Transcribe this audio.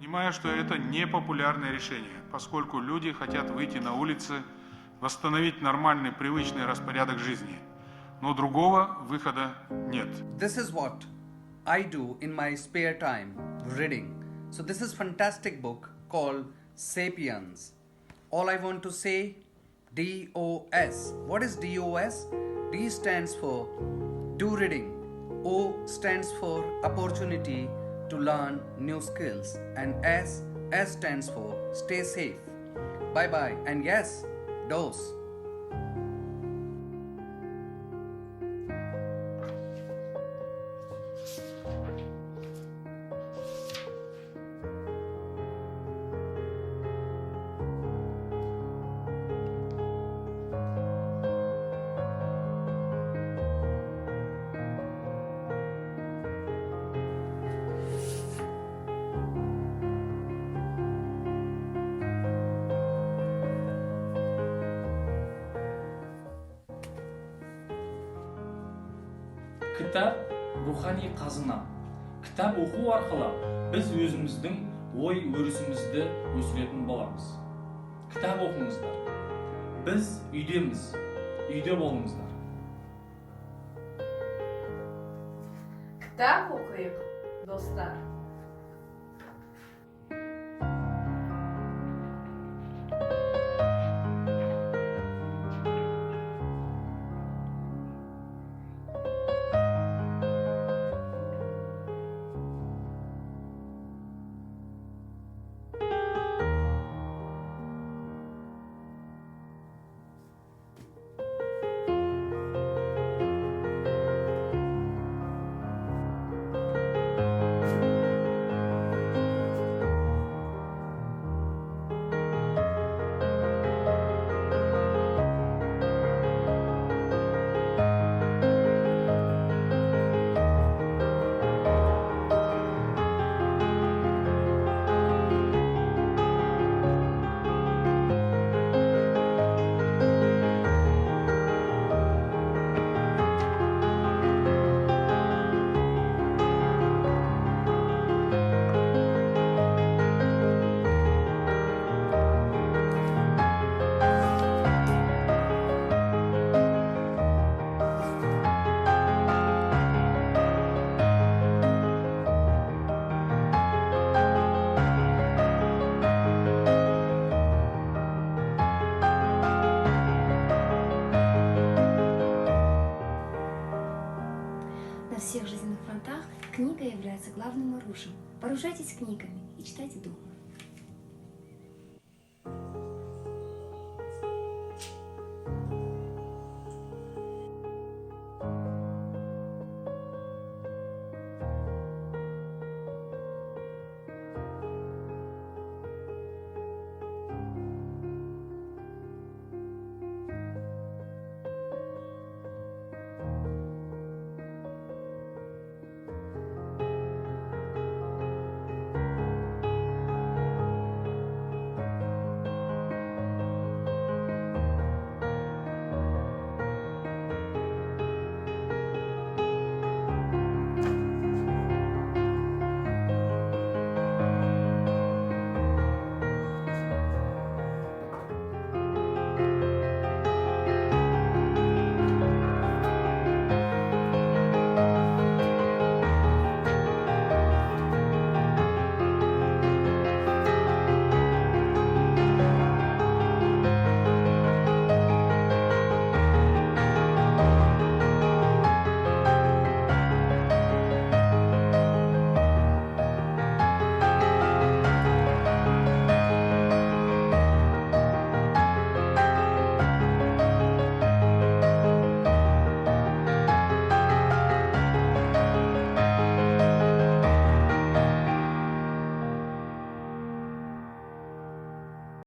Понимаю, что это непопулярное решение, поскольку люди хотят выйти на улицы, восстановить нормальный, привычный распорядок жизни. Но другого выхода нет. This is what I do in my spare time, reading. So this is fantastic book called Sapiens. All I want to say, DOS. What is DOS? D stands for do reading. O stands for opportunity to learn new skills. And S stands for stay safe. Bye bye. And yes, DOS. Кітап рухани қазына. Кітап оқу арқылы біз өзіміздің ой өрісімізді өсіретін боламыз. Кітап оқыңыздар. Біз үйдеміз. Үйде болыңыздар. Kitap okuyup dostlar. На всех жизненных фронтах книга является главным оружием. Вооружайтесь книгами и читайте дома.